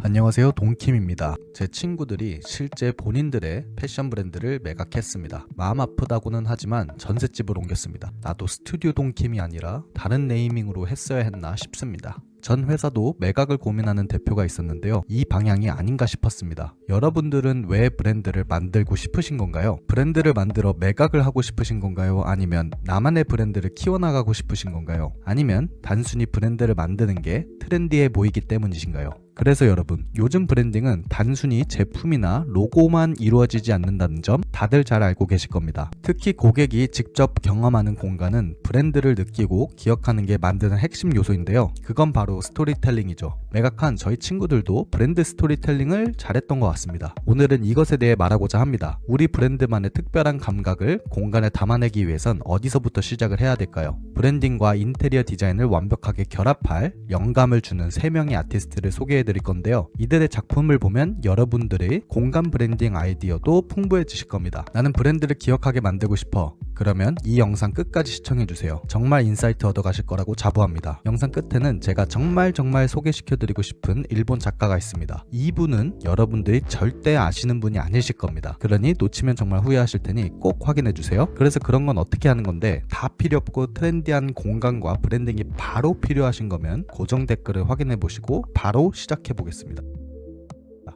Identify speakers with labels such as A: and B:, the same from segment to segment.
A: 안녕하세요, 동킴입니다. 제 친구들이 실제 본인들의 패션 브랜드를 매각했습니다. 마음 아프다고는 하지만 전셋집을 옮겼습니다. 나도 스튜디오 동킴이 아니라 다른 네이밍으로 했어야 했나 싶습니다. 전 회사도 매각을 고민하는 대표가 있었는데요. 이 방향이 아닌가 싶었습니다. 여러분들은 왜 브랜드를 만들고 싶으신 건가요? 브랜드를 만들어 매각을 하고 싶으신 건가요? 아니면 나만의 브랜드를 키워나가고 싶으신 건가요? 아니면 단순히 브랜드를 만드는 게 트렌디해 보이기 때문이신가요? 그래서 여러분, 요즘 브랜딩은 단순히 제품이나 로고만 이루어지지 않는다는 점 다들 잘 알고 계실 겁니다. 특히 고객이 직접 경험하는 공간은 브랜드를 느끼고 기억하는 게 만드는 핵심 요소인데요. 그건 바로 스토리텔링이죠. 매각한 저희 친구들도 브랜드 스토리텔링을 잘했던 것 같습니다. 오늘은 이것에 대해 말하고자 합니다. 우리 브랜드만의 특별한 감각을 공간에 담아내기 위해선 어디서부터 시작을 해야 될까요? 브랜딩과 인테리어 디자인을 완벽하게 결합할 영감을 주는 3명의 아티스트를 소개해 드릴 건데요. 이들의 작품을 보면 여러분들의 공간 브랜딩 아이디어도 풍부해지실 겁니다. 나는 브랜드를 기억하게 만들고 싶어. 그러면 이 영상 끝까지 시청해주세요. 정말 인사이트 얻어가실 거라고 자부합니다. 영상 끝에는 제가 정말 소개시켜드리고 싶은 일본 작가가 있습니다. 이분은 여러분들이 절대 아시는 분이 아니실 겁니다. 그러니 놓치면 정말 후회하실 테니 꼭 확인해주세요. 그래서 그런 건 어떻게 하는 건데, 다 필요 없고 트렌디한 공간과 브랜딩이 바로 필요하신 거면 고정 댓글을 확인해보시고 바로 시작해보겠습니다.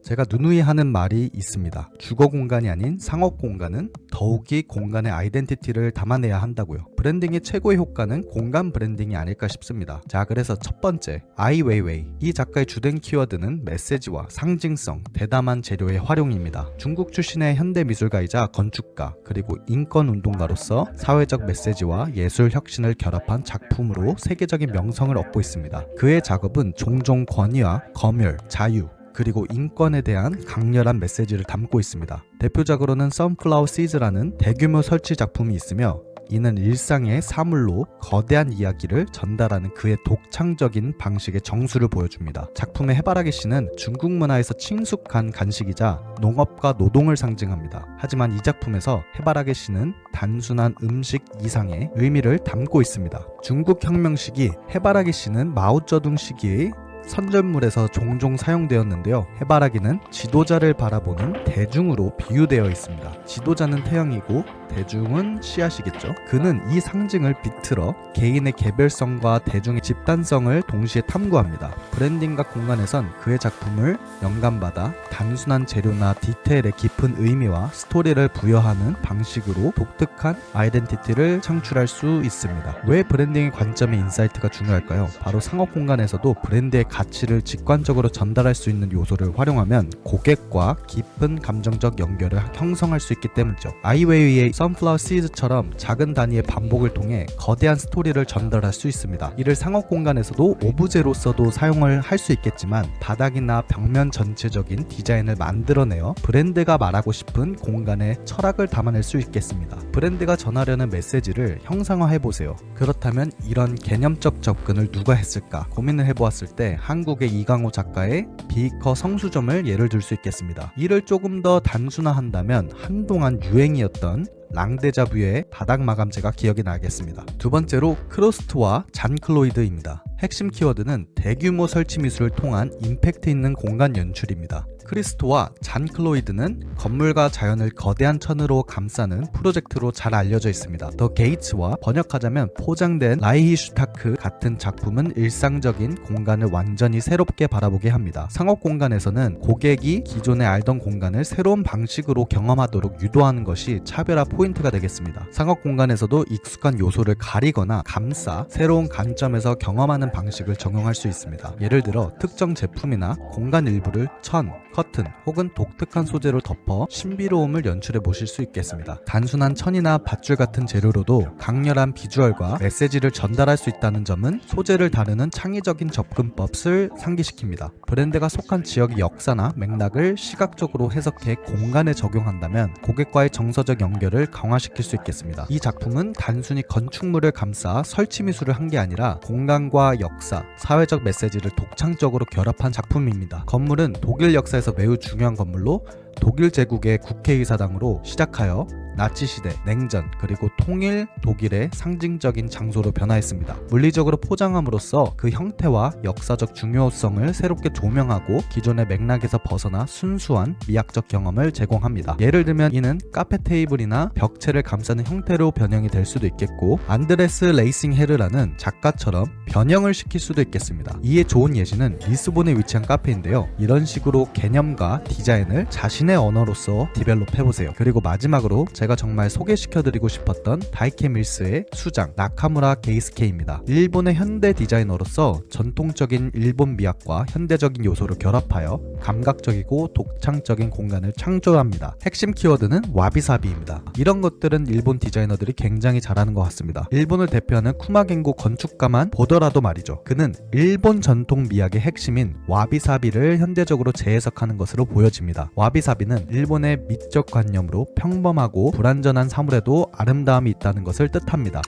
A: 제가 누누이 하는 말이 있습니다. 주거 공간이 아닌 상업 공간은 더욱이 공간의 아이덴티티를 담아내야 한다고요. 브랜딩의 최고의 효과는 공간 브랜딩이 아닐까 싶습니다. 자, 그래서 첫 번째, 아이웨이웨이. 이 작가의 주된 키워드는 메시지와 상징성, 대담한 재료의 활용입니다. 중국 출신의 현대미술가이자 건축가, 그리고 인권운동가로서 사회적 메시지와 예술 혁신을 결합한 작품으로 세계적인 명성을 얻고 있습니다. 그의 작업은 종종 권위와 검열, 자유, 그리고 인권에 대한 강렬한 메시지를 담고 있습니다. 대표적으로는 선플라워 시즈라는 대규모 설치 작품이 있으며, 이는 일상의 사물로 거대한 이야기를 전달하는 그의 독창적인 방식의 정수를 보여줍니다. 작품의 해바라기 씨는 중국 문화에서 친숙한 간식이자 농업과 노동을 상징합니다. 하지만 이 작품에서 해바라기 씨는 단순한 음식 이상의 의미를 담고 있습니다. 중국 혁명 시기 해바라기 씨는 마오쩌둥 시기의 선전물에서 종종 사용되었는데요. 해바라기는 지도자를 바라보는 대중으로 비유되어 있습니다. 지도자는 태양이고 대중은 씨앗이겠죠. 그는 이 상징을 비틀어 개인의 개별성과 대중의 집단성을 동시에 탐구합니다. 브랜딩과 공간에선 그의 작품을 영감받아 단순한 재료나 디테일에 깊은 의미와 스토리를 부여하는 방식으로 독특한 아이덴티티를 창출할 수 있습니다. 왜 브랜딩의 관점의 인사이트가 중요할까요? 바로 상업 공간에서도 브랜드의 가치를 직관적으로 전달할 수 있는 요소를 활용하면 고객과 깊은 감정적 연결을 형성할 수 있기 때문이죠. 아이웨이의 선플라워 시즈처럼 작은 단위의 반복을 통해 거대한 스토리를 전달할 수 있습니다. 이를 상업 공간에서도 오브제로서도 사용을 할 수 있겠지만, 바닥이나 벽면 전체적인 디자인을 만들어내어 브랜드가 말하고 싶은 공간의 철학을 담아낼 수 있겠습니다. 브랜드가 전하려는 메시지를 형상화해보세요. 그렇다면 이런 개념적 접근을 누가 했을까 고민을 해보았을 때 한국의 이강호 작가의 비커 성수점을 예를 들 수 있겠습니다. 이를 조금 더 단순화한다면 한동안 유행이었던 랑데자부의 바닥 마감재가 기억이 나겠습니다. 두 번째로 크로스트와 잔클로이드입니다. 핵심 키워드는 대규모 설치 미술을 통한 임팩트 있는 공간 연출입니다. 크리스토와 잔클로이드는 건물과 자연을 거대한 천으로 감싸는 프로젝트로 잘 알려져 있습니다. 더 게이츠와 번역하자면 포장된 라이히슈타크 같은 작품은 일상적인 공간을 완전히 새롭게 바라보게 합니다. 상업 공간에서는 고객이 기존에 알던 공간을 새로운 방식으로 경험하도록 유도하는 것이 차별화 포인트가 되겠습니다. 상업 공간에서도 익숙한 요소를 가리거나 감싸 새로운 관점에서 경험하는 방식을 적용할 수 있습니다. 예를 들어 특정 제품이나 공간 일부를 천, 커튼 혹은 독특한 소재로 덮어 신비로움을 연출해 보실 수 있겠습니다. 단순한 천이나 밧줄 같은 재료로도 강렬한 비주얼과 메시지를 전달할 수 있다는 점은 소재를 다루는 창의적인 접근법을 상기시킵니다. 브랜드가 속한 지역의 역사나 맥락을 시각적으로 해석해 공간에 적용한다면 고객과의 정서적 연결을 강화시킬 수 있겠습니다. 이 작품은 단순히 건축물을 감싸 설치 미술을 한 게 아니라 공간과 역사, 사회적 메시지를 독창적으로 결합한 작품입니다. 건물은 독일 역사에서 매우 중요한 건물로 독일 제국의 국회의사당으로 시작하여 나치시대, 냉전, 그리고 통일 독일의 상징적인 장소로 변화했습니다. 물리적으로 포장함으로써 그 형태와 역사적 중요성을 새롭게 조명하고 기존의 맥락에서 벗어나 순수한 미학적 경험을 제공합니다. 예를 들면 이는 카페 테이블이나 벽체를 감싸는 형태로 변형이 될 수도 있겠고, 안드레스 레이싱 헤르라는 작가처럼 변형을 시킬 수도 있겠습니다. 이에 좋은 예시는 리스본에 위치한 카페인데요. 이런 식으로 개념과 디자인을 자신의 언어로서 디벨롭 해보세요. 그리고 마지막으로 제가 정말 소개시켜드리고 싶었던 다이케 밀스의 수장 나카무라 게이스케입니다. 일본의 현대 디자이너로서 전통적인 일본 미학과 현대적인 요소를 결합하여 감각적이고 독창적인 공간을 창조합니다. 핵심 키워드는 와비사비입니다. 이런 것들은 일본 디자이너들이 굉장히 잘하는 것 같습니다. 일본을 대표하는 쿠마겐고 건축가만 보더라도 말이죠. 그는 일본 전통 미학의 핵심인 와비사비를 현대적으로 재해석하는 것으로 보여집니다. 와비사비는 일본의 미적 관념으로 평범하고 불완전한 사물에도 아름다움이 있다는 것을 뜻합니다.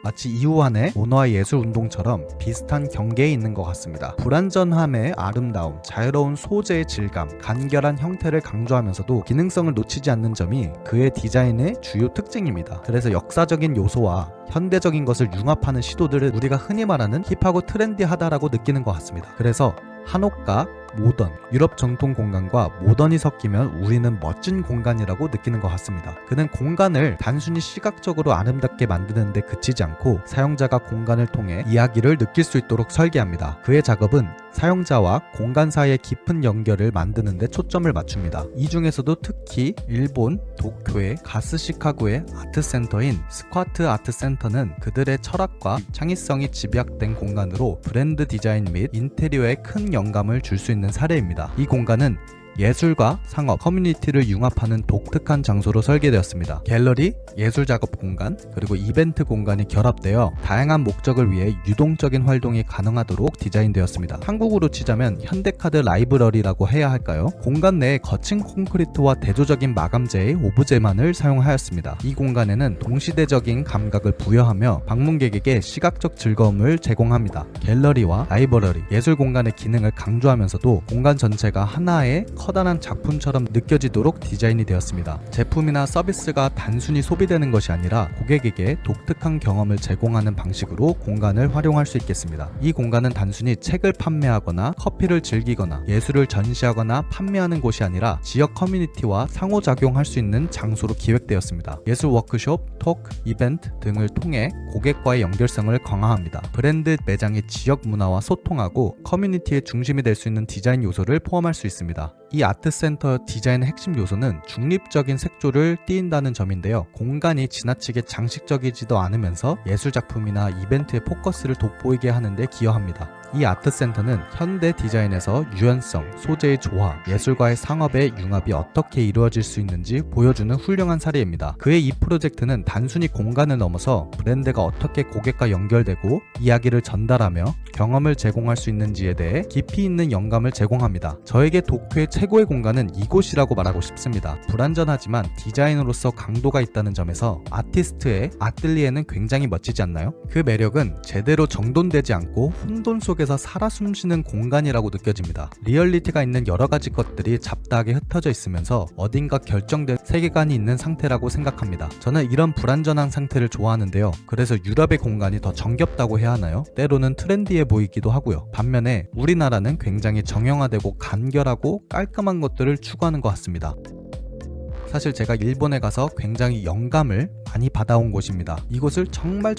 A: 마치 이우환의 모노아 예술운동처럼 비슷한 경계에 있는 것 같습니다. 불완전함의 아름다움, 자유로운 소재의 질감, 간결한 형태를 강조하면서도 기능성을 놓치지 않는 점이 그의 디자인의 주요 특징입니다. 그래서 역사적인 요소와 현대적인 것을 융합하는 시도들을 우리가 흔히 말하는 힙하고 트렌디하다라고 느끼는 것 같습니다. 그래서 한옥과 모던, 유럽 전통 공간과 모던이 섞이면 우리는 멋진 공간이라고 느끼는 것 같습니다. 그는 공간을 단순히 시각적으로 아름답게 만드는 데 그치지 않고 사용자가 공간을 통해 이야기를 느낄 수 있도록 설계합니다. 그의 작업은 사용자와 공간 사이의 깊은 연결을 만드는 데 초점을 맞춥니다. 이 중에서도 특히 일본 도쿄의 가스시카구의 아트센터인 스쿼트 아트센터는 그들의 철학과 창의성이 집약된 공간으로 브랜드 디자인 및 인테리어에 큰 영감을 줄 수 있는 사례입니다. 이 공간은 예술과 상업, 커뮤니티를 융합하는 독특한 장소로 설계되었습니다. 갤러리, 예술 작업 공간, 그리고 이벤트 공간이 결합되어 다양한 목적을 위해 유동적인 활동이 가능하도록 디자인되었습니다. 한국으로 치자면 현대카드 라이브러리라고 해야 할까요? 공간 내에 거친 콘크리트와 대조적인 마감재의 오브제만을 사용하였습니다. 이 공간에는 동시대적인 감각을 부여하며 방문객에게 시각적 즐거움을 제공합니다. 갤러리와 라이브러리, 예술 공간의 기능을 강조하면서도 공간 전체가 하나의 커다란 작품처럼 느껴지도록 디자인이 되었습니다. 제품이나 서비스가 단순히 소비되는 것이 아니라 고객에게 독특한 경험을 제공하는 방식으로 공간을 활용할 수 있겠습니다. 이 공간은 단순히 책을 판매하거나 커피를 즐기거나 예술을 전시하거나 판매하는 곳이 아니라 지역 커뮤니티와 상호작용할 수 있는 장소로 기획되었습니다. 예술 워크숍, 토크, 이벤트 등을 통해 고객과의 연결성을 강화합니다. 브랜드 매장의 지역 문화와 소통하고 커뮤니티의 중심이 될 수 있는 디자인 요소를 포함할 수 있습니다. 이 아트센터 디자인의 핵심 요소는 중립적인 색조를 띠인다는 점인데요. 공간이 지나치게 장식적이지도 않으면서 예술작품이나 이벤트의 포커스를 돋보이게 하는 데 기여합니다. 이 아트센터는 현대 디자인에서 유연성, 소재의 조화, 예술과의 상업의 융합이 어떻게 이루어질 수 있는지 보여주는 훌륭한 사례입니다. 그의 이 프로젝트는 단순히 공간을 넘어서 브랜드가 어떻게 고객과 연결되고 이야기를 전달하며 경험을 제공할 수 있는지에 대해 깊이 있는 영감을 제공합니다. 저에게 도쿄의 최고의 공간은 이곳이라고 말하고 싶습니다. 불완전하지만 디자인으로서 강도가 있다는 점에서 아티스트의 아틀리에는 굉장히 멋지지 않나요? 그 매력은 제대로 정돈되지 않고 혼돈 속에서 살아 숨쉬는 공간이라고 느껴집니다. 리얼리티가 있는 여러 가지 것들이 잡다하게 흩어져 있으면서 어딘가 결정된 세계관이 있는 상태라고 생각합니다. 저는 이런 불완전한 상태를 좋아하는데요. 그래서 유럽의 공간이 더 정겹다고 해야 하나요? 때로는 트렌디해 보이기도 하고요. 반면에 우리나라는 굉장히 정형화되고 간결하고 깔끔한 것들을 추구하는 것 같습니다. 사실 제가 일본에 가서 굉장히 영감을 많이 받아온 곳입니다. 이곳을 정말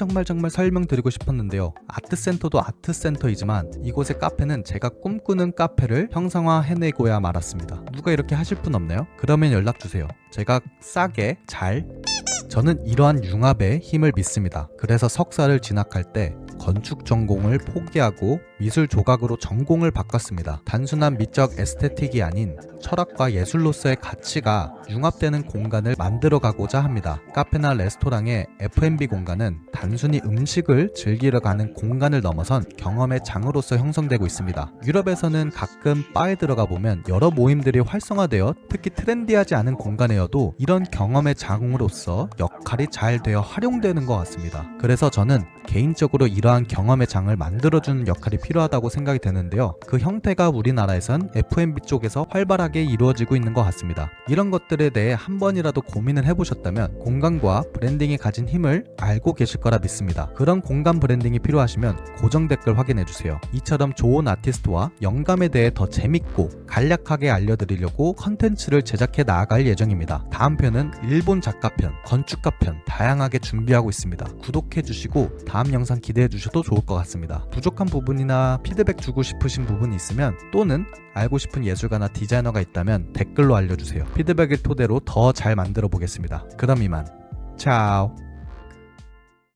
A: 설명드리고 싶었는데요. 아트센터도 아트센터이지만 이곳의 카페는 제가 꿈꾸는 카페를 형상화해내고야 말았습니다. 누가 이렇게 하실 분 없나요? 그러면 연락주세요. 제가 싸게 저는 이러한 융합의 힘을 믿습니다. 그래서 석사를 진학할 때 건축 전공을 포기하고 미술 조각으로 전공을 바꿨습니다. 단순한 미적 에스테틱이 아닌 철학과 예술로서의 가치가 융합되는 공간을 만들어가고자 합니다. 카페나 레스토랑의 F&B 공간은 단순히 음식을 즐기러 가는 공간을 넘어선 경험의 장으로서 형성되고 있습니다. 유럽에서는 가끔 바에 들어가 보면 여러 모임들이 활성화되어 특히 트렌디하지 않은 공간에여도 이런 경험의 장으로서 역할이 잘 되어 활용되는 것 같습니다. 그래서 저는 개인적으로 이런 이러한 경험의 장을 만들어주는 역할이 필요하다고 생각이 되는데요. 그 형태가 우리나라에선 F&B 쪽에서 활발하게 이루어지고 있는 것 같습니다. 이런 것들에 대해 한 번이라도 고민을 해보셨다면 공간과 브랜딩이 가진 힘을 알고 계실 거라 믿습니다. 그런 공간 브랜딩이 필요하시면 고정 댓글 확인해주세요. 이처럼 좋은 아티스트와 영감에 대해 더 재밌고 간략하게 알려드리려고 컨텐츠를 제작해 나아갈 예정입니다. 다음 편은 일본 작가편, 건축가편 다양하게 준비하고 있습니다. 구독해주시고 다음 영상 기대해주셔도 좋을 것 같습니다. 부족한 부분이나 피드백 주고 싶으신 부분이 있으면 또는 알고 싶은 예술가나 디자이너가 있다면 댓글로 알려주세요. 피드백을 토대로 더 잘 만들어 보겠습니다. 그럼 이만. 차오.